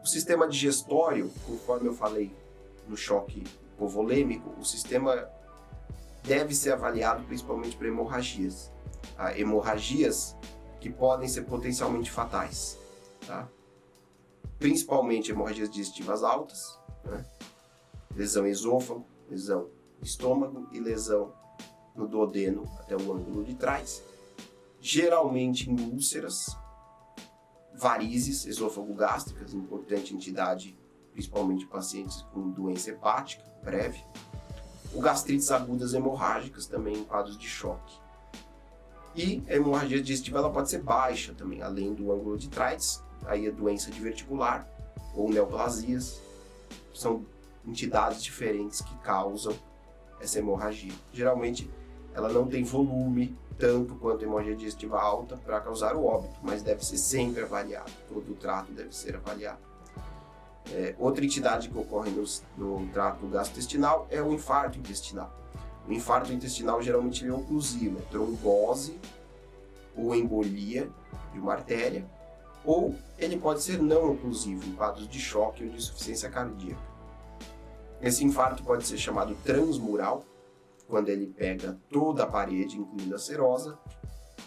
sistema digestório, conforme eu falei no choque hipovolêmico, o sistema deve ser avaliado principalmente para hemorragias. Tá? Hemorragias que podem ser potencialmente fatais. Tá? Principalmente hemorragias digestivas altas, né? Lesão esôfago, lesão estômago e lesão no duodeno até o ângulo de trás. Geralmente em úlceras, varizes esôfago-gástricas, importante entidade, principalmente pacientes com doença hepática breve. O gastrites agudas hemorrágicas também em quadros de choque. E a hemorragia digestiva ela pode ser baixa também, além do ângulo de trás, aí a doença diverticular ou neoplasias. São entidades diferentes que causam essa hemorragia. Geralmente ela não tem volume tanto quanto a hemorragia digestiva alta para causar o óbito, mas deve ser sempre avaliado, todo o trato deve ser avaliado. Outra entidade que ocorre no trato gastrointestinal é o infarto intestinal. O infarto intestinal geralmente é oclusivo, é trombose ou embolia de uma artéria, ou ele pode ser não oclusivo em quadros de choque ou de insuficiência cardíaca. Esse infarto pode ser chamado transmural, quando ele pega toda a parede, incluindo a serosa,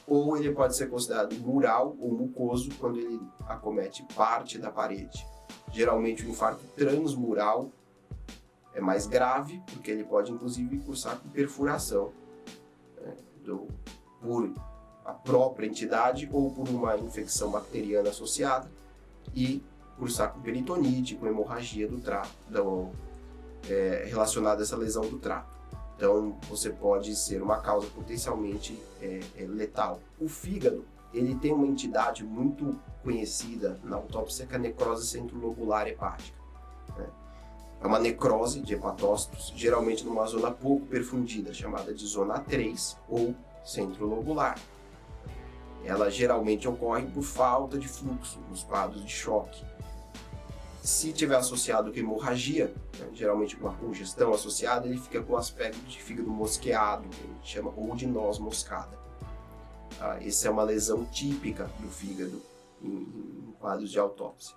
ou ele pode ser considerado mural ou mucoso, quando ele acomete parte da parede. Geralmente o infarto transmural é mais grave, porque ele pode inclusive cursar com perfuração, né, por a própria entidade ou por uma infecção bacteriana associada, e cursar com peritonite, com hemorragia do trato, relacionada a essa lesão do trato. Então, você pode ser uma causa potencialmente letal. O fígado, ele tem uma entidade muito conhecida na autópsia, que é a necrose centrilobular hepática. Né? É uma necrose de hepatócitos, geralmente numa zona pouco perfundida, chamada de zona 3 ou centrilobular. Ela geralmente ocorre por falta de fluxo nos quadros de choque. Se tiver associado com hemorragia, né, geralmente com uma congestão associada, ele fica com o aspecto de fígado mosqueado, que a gente chama, ou de noz moscada. Essa é uma lesão típica do fígado em quadros de autópsia.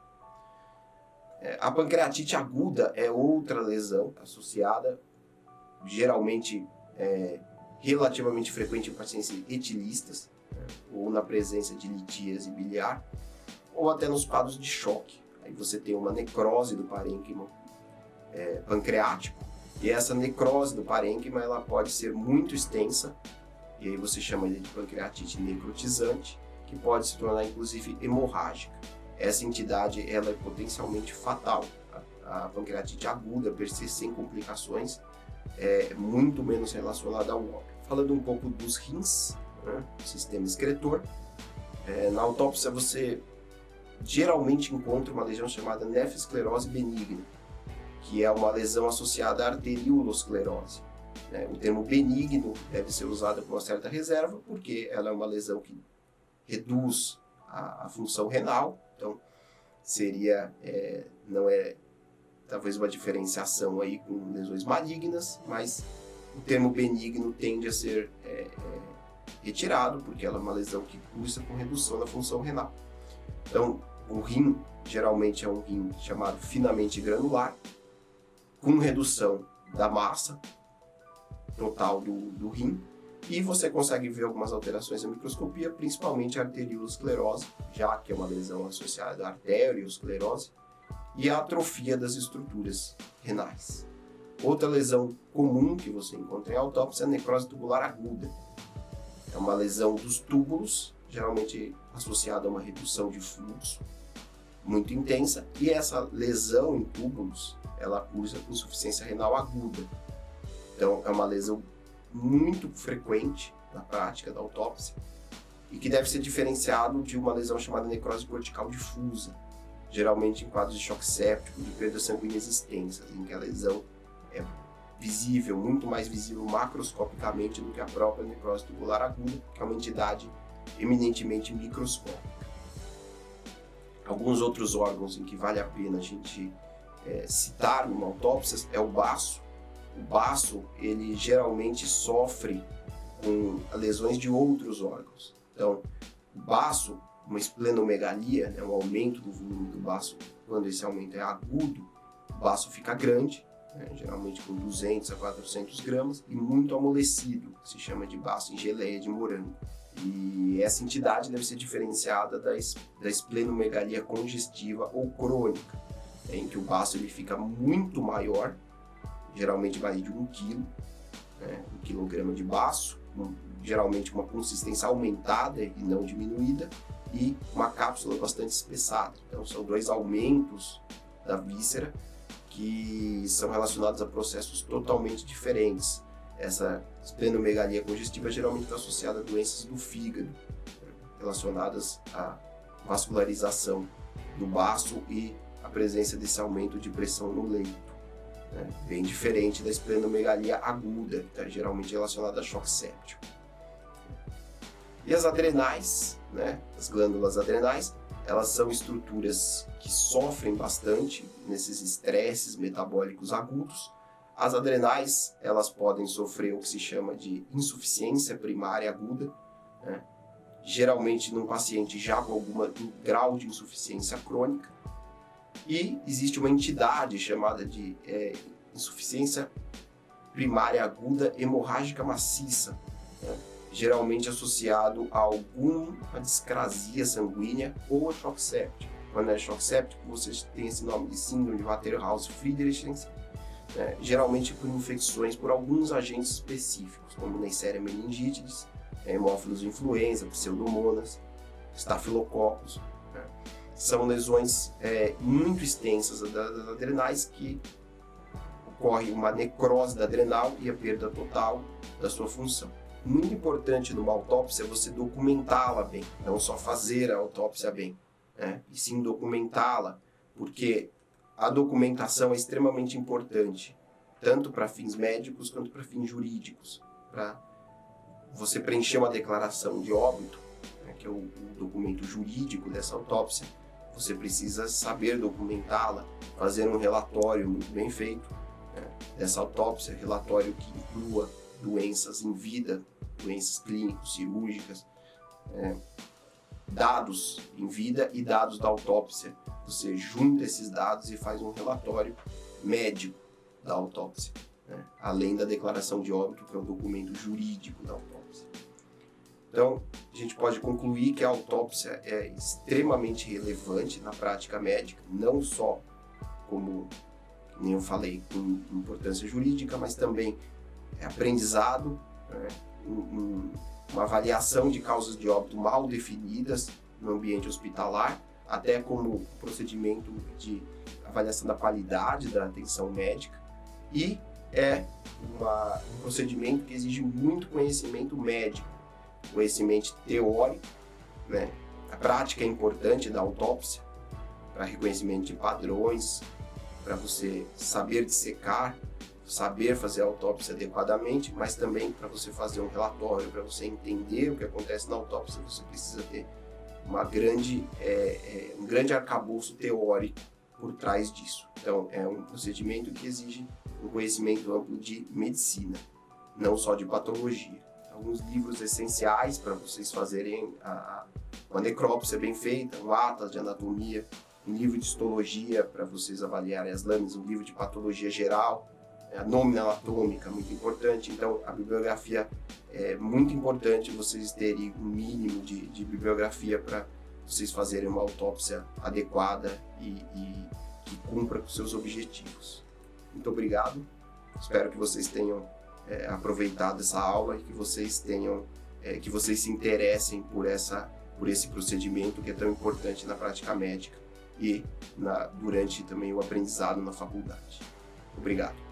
A pancreatite aguda é outra lesão associada, geralmente relativamente frequente em pacientes etilistas, né, ou na presença de litíase biliar, ou até nos quadros de choque. Aí você tem uma necrose do parênquima pancreático, e essa necrose do parênquima ela pode ser muito extensa, e aí você chama ele de pancreatite necrotizante, que pode se tornar inclusive hemorrágica. Essa entidade ela é potencialmente fatal. A pancreatite aguda, per se sem complicações, é muito menos relacionada ao óbito. Falando um pouco dos rins, né, sistema excretor, na autópsia você geralmente encontra uma lesão chamada nefroesclerose benigna, que é uma lesão associada à arteriolosclerose. O termo benigno deve ser usado com uma certa reserva, porque ela é uma lesão que reduz a função renal, então seria, não é talvez uma diferenciação aí com lesões malignas, mas o termo benigno tende a ser retirado, porque ela é uma lesão que cursa com redução da função renal. Então, o rim geralmente é um rim chamado finamente granular, com redução da massa total do rim, e você consegue ver algumas alterações na microscopia, principalmente a arteriolosclerose, já que é uma lesão associada à arteriosclerose, e a atrofia das estruturas renais. Outra lesão comum que você encontra em autópsia é a necrose tubular aguda. É uma lesão dos túbulos, geralmente associada a uma redução de fluxo muito intensa, e essa lesão em túbulos, ela cursa com insuficiência renal aguda. Então, é uma lesão muito frequente na prática da autópsia e que deve ser diferenciado de uma lesão chamada necrose cortical difusa, geralmente em quadros de choque séptico, de perdas sanguíneas extensas, em que a lesão é visível, muito mais visível macroscopicamente do que a própria necrose tubular aguda, que é uma entidade eminentemente microscópica. Alguns outros órgãos em que vale a pena a gente citar numa autópsia é o baço. O baço, ele geralmente sofre com lesões de outros órgãos. Então, o baço, uma esplenomegalia, um aumento do volume do baço quando esse aumento é agudo, o baço fica grande, né, geralmente com 200 a 400 gramas, e muito amolecido, que se chama de baço em geleia de morango. E essa entidade deve ser diferenciada da esplenomegalia congestiva ou crônica, em que o baço ele fica muito maior, geralmente mais de 1 quilo, né, 1 quilograma de baço, geralmente uma consistência aumentada e não diminuída, e uma cápsula bastante espessada. Então são 2 aumentos da víscera que são relacionados a processos totalmente diferentes. Essa esplenomegalia congestiva geralmente está associada a doenças do fígado, relacionadas à vascularização do baço e a presença desse aumento de pressão no leito, né? Bem diferente da esplenomegalia aguda, que está geralmente relacionada a choque séptico. E as adrenais, né? As glândulas adrenais, elas são estruturas que sofrem bastante nesses estresses metabólicos agudos. As adrenais, elas podem sofrer o que se chama de insuficiência primária aguda, né? Geralmente num paciente já com algum grau de insuficiência crônica. E existe uma entidade chamada de insuficiência primária aguda hemorrágica maciça, né? Geralmente associado a alguma discrasia sanguínea ou a choque séptico. Quando é choque séptico, você tem esse nome de síndrome de Waterhouse-Friedrichsen, né? Geralmente por infecções por alguns agentes específicos, como Neisseria meningitidis, Haemophilus influenza, Pseudomonas, Staphylococcus, né? São lesões muito extensas das adrenais que ocorre uma necrose da adrenal e a perda total da sua função. Muito importante numa autópsia é você documentá-la bem, não só fazer a autópsia bem, né? E sim documentá-la, porque a documentação é extremamente importante, tanto para fins médicos quanto para fins jurídicos. Para você preencher uma declaração de óbito, né, que é o documento jurídico dessa autópsia, você precisa saber documentá-la, fazer um relatório muito bem feito, né, dessa autópsia, relatório que inclua doenças em vida, doenças clínicas, cirúrgicas, dados em vida e dados da autópsia. Você junta esses dados e faz um relatório médico da autópsia, né? Além da declaração de óbito, que é o documento jurídico da autópsia. Então, a gente pode concluir que a autópsia é extremamente relevante na prática médica, não só como, nem eu falei, com importância jurídica, mas também aprendizado, né? Uma avaliação de causas de óbito mal definidas no ambiente hospitalar, até como procedimento de avaliação da qualidade da atenção médica, e um procedimento que exige muito conhecimento médico, conhecimento teórico, né? A prática é importante da autópsia para reconhecimento de padrões, para você saber dissecar, saber fazer a autópsia adequadamente, mas também para você fazer um relatório, para você entender o que acontece na autópsia, você precisa ter um grande arcabouço teórico por trás disso. Então, é um procedimento que exige um conhecimento amplo de medicina, não só de patologia. Alguns livros essenciais para vocês fazerem uma necrópsia bem feita, um atlas de anatomia, um livro de histologia para vocês avaliarem as lâminas, um livro de patologia geral, a nómina anatômica, muito importante. Então, a bibliografia é muito importante, vocês terem um mínimo de bibliografia para vocês fazerem uma autópsia adequada e que cumpra com seus objetivos. Muito obrigado, espero que vocês tenham aproveitado essa aula e que vocês se interessem por esse procedimento que é tão importante na prática médica e durante também o aprendizado na faculdade. Obrigado.